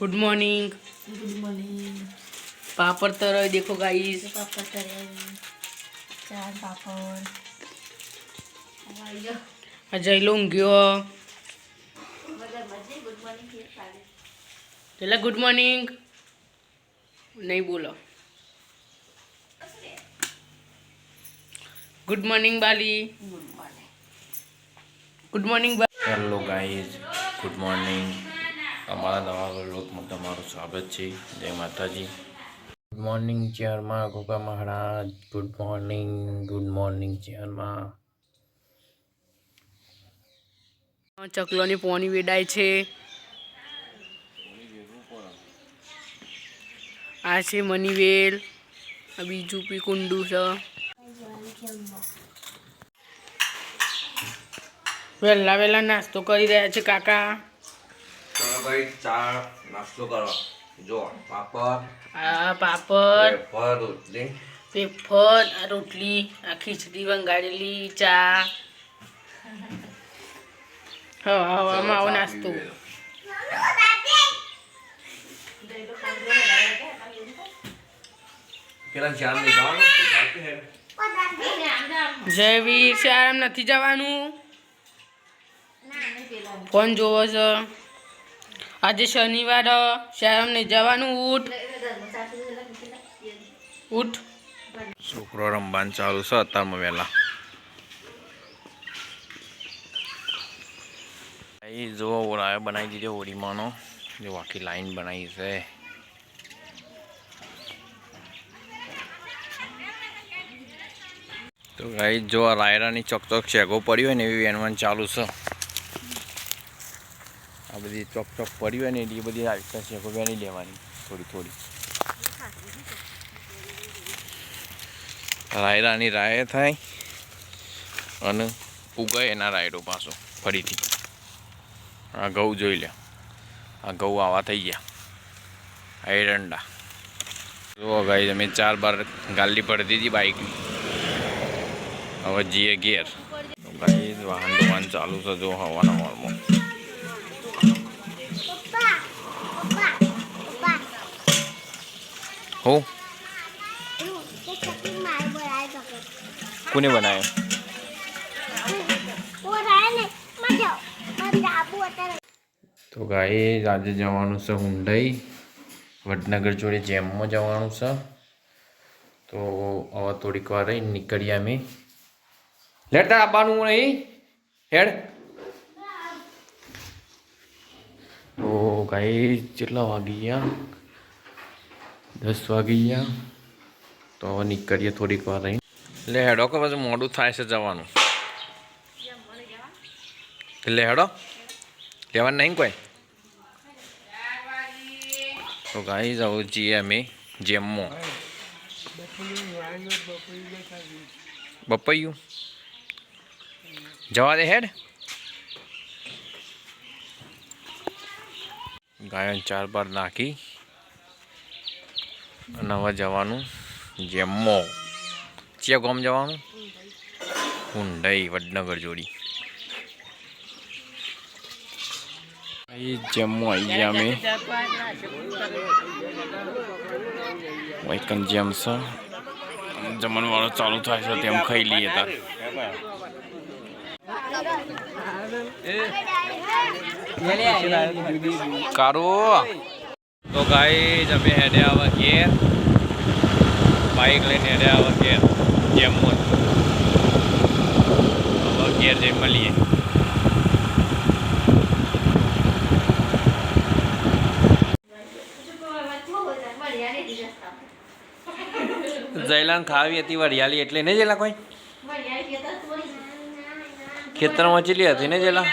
Good morning. Good morning. पापड़ तर देखो गाइस, पापड़ तरे, चार पापड़। अजय लोग गयो चला गुड मॉर्निंग नहीं बोलो। गुड मॉर्निंग बाली। Good morning. Hello guys, good morning. અમારા નવા વ્લોગમાં તમારું સ્વાગત છે। જય માતાજી। ગુડ મોર્નિંગ ચેરમાં ગોગા મહારાજ। ગુડ મોર્નિંગ ચેરમાં। ચકલોની પોની વેડાય છે। આ છે મનીવેલ, આ બીજું પી કુંડું છે। વહેલા વહેલા નાસ્તો કરી રહ્યા છે કાકા। ચલો ભાઈ, ચા નાસ્તો કરો। જો પાપડ, આ પાપડ, વેફર, રોટલી। વેફર, આ રોટલી, આ ખીચડી વંગાળેલી, ચા। હવામાં આવો નાસ્તો। પેલા જામ લઈ જવાનું જયવીર શાળામ નથી જવાનું, ફોન જોવો છે। આજે શનિવાર શાળામ નહીં જવાનું। ઉઠ ઉઠ। છોકરો રમવાનું ચાલુ છે અત્યારમાં વહેલા। એ જો ઓળાએ બનાવી દીધો હોળીમાંનો, જો આખી લાઈન બનાવી છે। તો ગાઈ જો આ રાયરાની ચોક શેગો પડી હોય ને એવી વેનવાન ચાલુ છે। આ બધી ચોક પડી હોય ને એ બધી આવી રીતે શેગો વેની લેવાની થોડી। રાયરાની રાય થાય અને ઉગાય એના રાયડો પાછો ફરીથી। આ ઘઉં જોઈ લે, આ ઘઉં આવા થઈ ગયા, આ એરંડા જુઓ ગાઈ। તમે 4 બાર ગાલી પડી દીધી બાઇકની। હવે જઈએ ઘેર। ગાઈ વાહન ચાલુ છે જો હવાના મોલમાં। हो કોને બનાવ્યો? તો ગાઈ આજે જવાનું છે હુંડાઈ, વડનગર જોડે જેમમાં જવાનું છે। તો હવે થોડીક વાર રહી નીકળીએ અમે। લેટર આપવાનું નહીં હેડ। તો ગાઈ કેટલા વાગી ગયા? 10 વાગી ગયા। તો હવે નીકળીએ થોડીક વાર રહી। એટલે હેડો કે પછી મોડું થાય છે જવાનું? એટલે હેડો લેવાનું નહીં કોઈ? તો ગાઈ જવું છીએ અમે જેમમાં। બપૈયું જવા દે હેડ। ગાયો 4 બાર નાખી અને હવે જવાનું જેમમાં। ચિયા ગામ જવાનું? હુંડાઈ વડનગર જોડી। અહીં જેમમાં આવી ગયા અમે। વૈકન જેમ છે, જમણવાળો ચાલુ થાય છે તેમ ખાઈ લઈએ તાર। કારો તો ગાઈ અમે હેડે આવા ઘેર, બાઇક લઈને હેડે આવા ઘેર જેમમાં। હવે ઘેર જઈ મળીએ। જયલાન ખાવી હતી વરિયાળી એટલે નહીં જેલા કોઈ ખેતરમાં ચીલી હતી ને જેલા?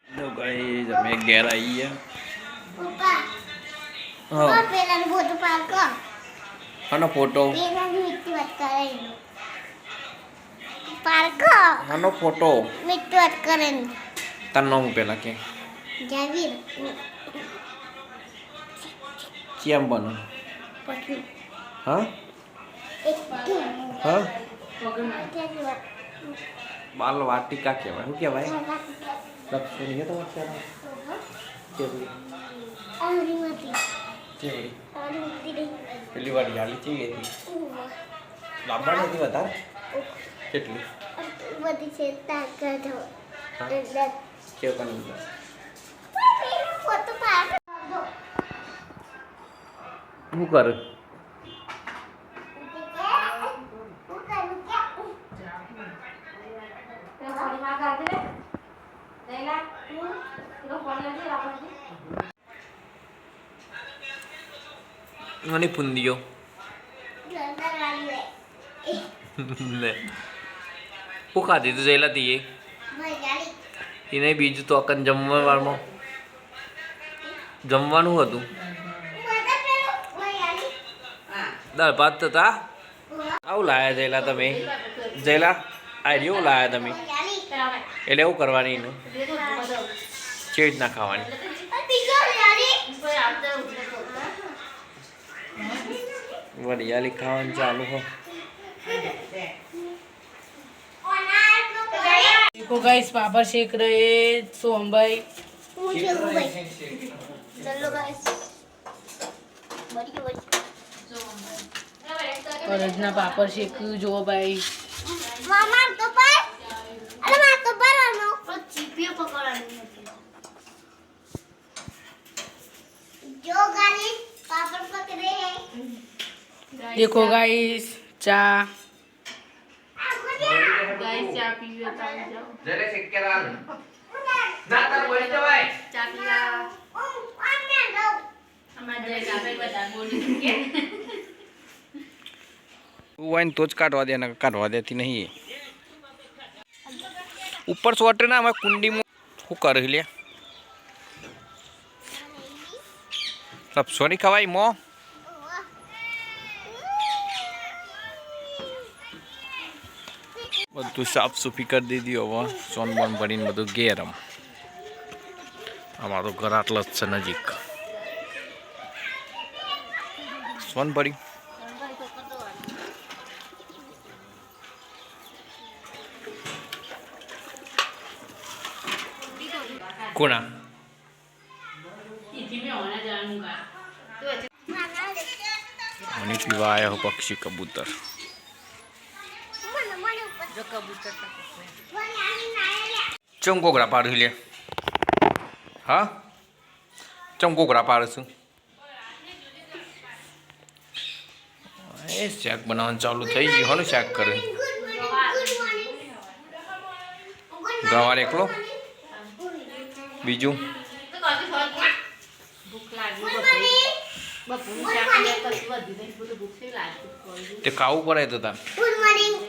तो गाइस અમે ઘેર આવી ગયા। પપ્પા પેલા બોટ પાર કર। આનો ફોટો પાર્કો આનો ફોટો મીઠું વાત કરે તાર નામ પેલા કે જાવીર કેમ બનો પછી હા એક હા બાલ વાટિકા કહેવાય શું કહેવાય લક્ષ્મી તો કેવડી કેવડી પેલી વાર યાલી થઈ ગઈ હતી લાંબા નથી વધારે કેટલી બધી છે તાકાત કેવું કામ ફોટો પાડ શું કરે મને પૂંદીઓ લે હું ખાધી તું જઈલા તીએ એને બીજું તો અકન જમવામાં જમવાનું હતું દાળ ભાત હતા આવું લાયા જઈલા તમે જઈલા આ રહ્યું લાયા તમે એટલે એવું કરવાની એનું કેવી રીતના ખાવાની વરિયાળી ખાવાનું ચાલુ હો देखो गाइस पापड़ सेक रहे सोम भाई चलो गाइस और इतना पापड़ सेक जो भाई मामा तो पर अरे मामा तो पर आनो और चीपियो पकड़नी होती जो गाली पापड़ पकड़े हैं देखो गाइस चा गाइस चाय पीवे ताऊ जाओ જરે શેકેલા ના તાર બોલી જવાય चाय पिया अन्य लो हमारे जैसा पे बता बोली के તું હોય ને તો જ કાઢવા દે ને કાઢવા દેતી નહીં ઉપર સોટ ના અમે કુંડીમાં શું કરે લે સબ સોરી ખવાય મો બધું સાફ સુફી કરી દીધી હવે સોન બોન ભરીને બધું ગેરમ અમારું ઘર આટલા જ છે નજીક સોન ભરી કોના મને પીવા આયા હો પક્ષી કબૂતર ચમ કોકરા પાડું લે હા ચમ કોકરા પાડું છું એ શાક બનાવવાનું ચાલુ થઈ ગયું હોનું શાક કરે ગવાર એકલો બીજું તે ખાવું પડે તો તાર गुड मॉर्निंग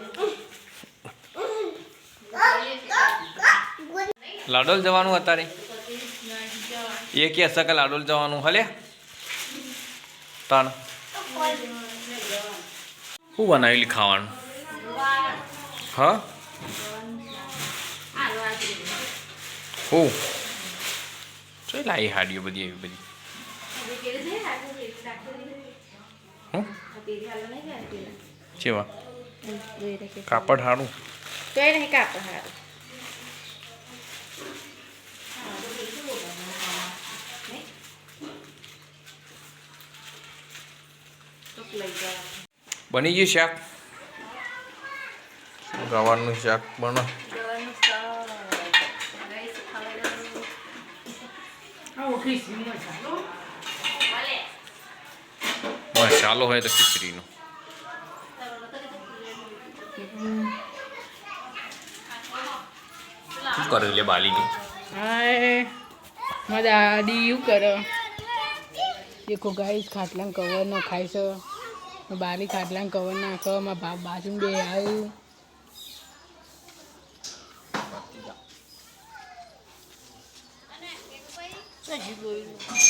લાડોલ જવાનું અત્યારે એ કે હશે કે લાડોલ જવાનું હલે તાણ શું બનાવેલી ખાવાનું હા હું જોઈ લાવી હાડીઓ બધી એવી બધી હું કેવા કાપડ હારું બની ગયું શાક ગવારનું શાક બનો મસાલો હોય તો ખીચડીનો શું કરે લે બાલીની हाय मारा दादी यू करो देखो गाइस खाटला कवर न खाई छ बाली खाटला कवर नाख मारा बाप बाजू બે આવ્યું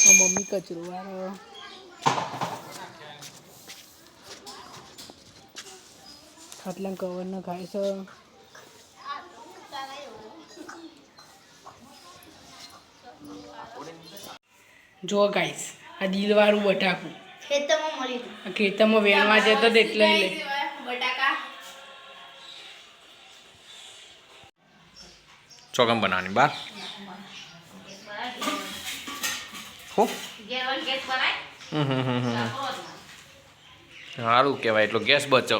મમ્મી કચરો વાળો ખાટલા કવરને ખાય છે. જો ગાઈસ આ દિલવાળું બટાકું ખેતરમાં મળી હતું. આ ખેતરમાં વેણવા જતો તો એટલે લઈ બટાકા ચોકમ બનાવવાની બાર હું સારું કહેવાય એટલો ગેસ બચો.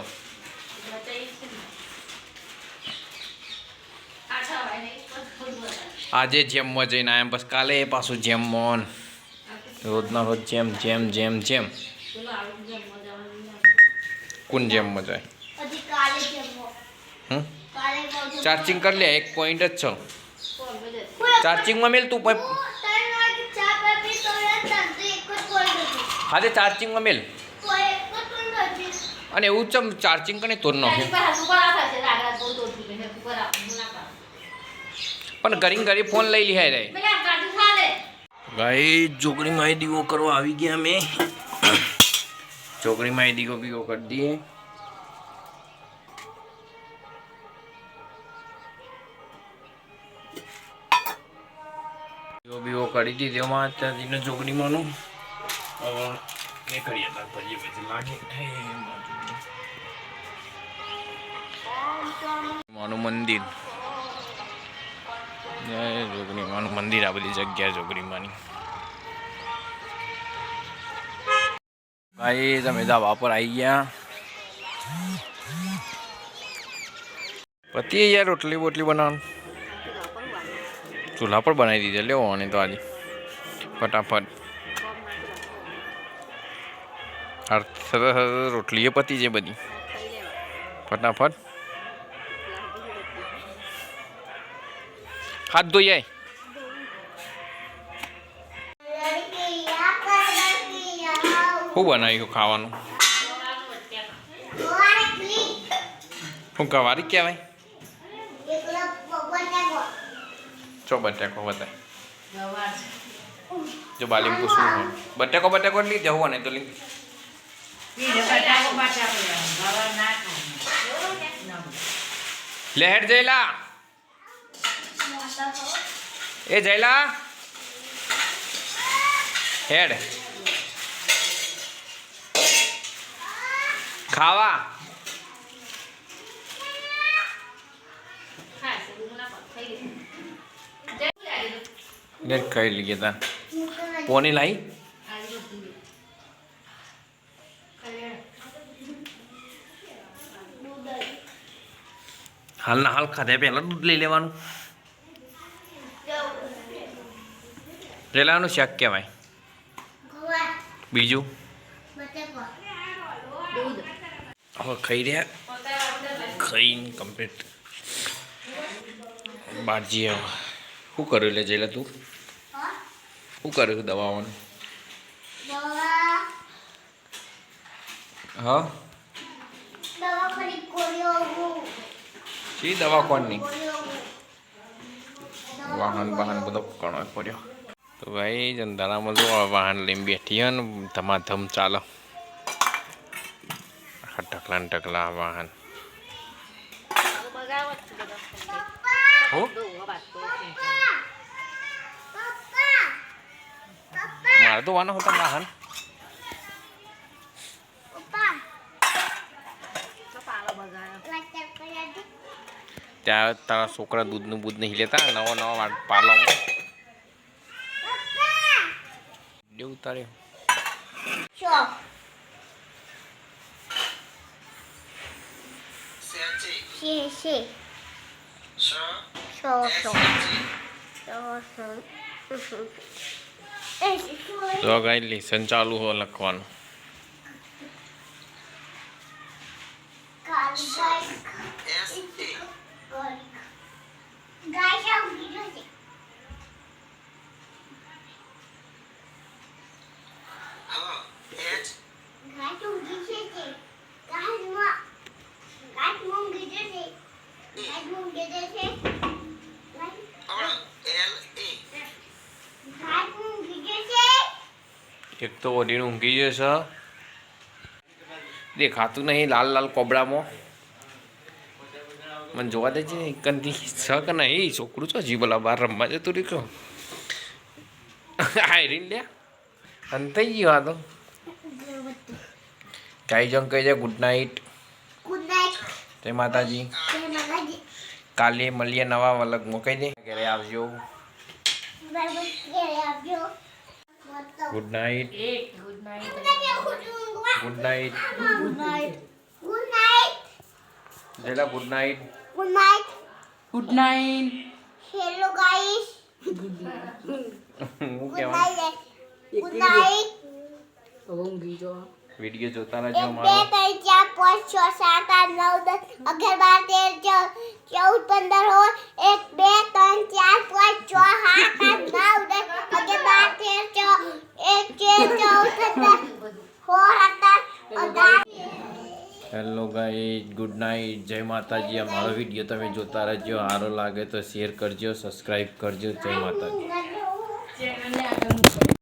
આજે જેમમાં જઈને આવ્યા બસ કાલે પાછું જેમમાં રોજના રોજ જેમ જેમ જેમ જેમ કોણ જેમમાં જાય હજી કાલે જમવો. હમ કાલે ખાવું. ચાર્જિંગ કરી લે 1 પોઈન્ટ જ છો ચાર્જિંગમાં મેલ તું હું 3 વાગે ચા પી તો તરત એક જ કોલ હતી. હાજે ચાર્જિંગમાં મેલ તો એક જ કોલ હતી. અને એવું ચમ ચાર્જિંગ કરીને તોડ નાખે પણ ઘરી ફોન લઈ લીધા રે ભાઈ ચોકડીમાં દીવો કરવા આવી ગયા અમે ચોકડીમાં દીવો બીવો કરી દઈએ દીવો બીવો કરી દીધી એમાં અત્યારથી ચોકડીમાંનું હવે નીકળીએ તાર પછી પછી લાગે માનું મંદિર જય જોગણીમાનું મંદિર આ બધી જગ્યા જોગણીમાની ભાઈ તમે ધાબા પર આવી ગયા પતિ યાર રોટલી બોટલી બનાવવાનું ચૂલા પર બનાવી દીધા લેવો અને તો આજે ફટાફટ સરસ રોટલી એ પતી છે બધી ફટાફટ હાથ ધોઈ આય શું બનાવ્યું ખાવાનું શું કવારી કહેવાય ચો બટેકો બતાય જો બાલીમ પૂછવું હોય બટેકો લઈ જવું ને તો લઈ લે હેડ જયલા એ જયલા હેડ ખાવા લે ખાઈ લઈએ તા પોની લાઈ હાલના હાલ ખાધે પહેલા દૂધ લઈ લેવાનું રેલાનું શાક કહેવાય બીજું હવે ખાઈ રહ્યા ખાઈને કમ્પ્લીટ બારજી હવે શું કર્યું લે જઈલા તું શું કર્યું દવાઓનું હા શી દવા કોણની વાહન બધો પકડવો પડ્યો તો ભાઈ જંધારામાં જો વાહન લઈને બેઠી હોય ને ધમાધમ ચાલો ટકલા ને ટકલા વાહન મારે તો વાનો હતા વાહન ત્યાં તારા છોકરા દૂધનું બૂધ નહીં લેતા નવા પાલો ઉતાર્યો તો ગાઈ લેસન ચાલુ હો લખવાનું એક તો ઓઢીને ઊંઘી જશે દેખાતું નહીં લાલ લાલ કોબડામાં મને જોવા દે છે કંદી છ કે ના એ છોકરું છો જી બોલા બહાર રમવા જતું રહ્યું આયરીન લ્યા અને થઈ ગયો આ તો કાંઈ જંગ કહી જાય ગુડ નાઇટ ગુડ નાઇટ જય માતાજી કાલે મળીએ નવા વલગમાં કહી દે ઘરે આવજો good night good night good night જેલા good night good night good night. Hello guys હું ગુડ કહેવાનું નાઇટ ગુડ નાઇટ ઊંઘી જો. વિડીયો જોતા રહેજો 1 અમારો 2 3 4 5 6 7 8 9 10 11 12 13 14 15 હેલો ગાઈસ ગુડ નાઇટ જય માતાજી અમારો વિડીયો તમે જોતા રહેજો સારો લાગે તો શેર કરજો સબસ્ક્રાઈબ કરજો જય માતાજી ચેનલને ચેનલને આગળ મૂકો.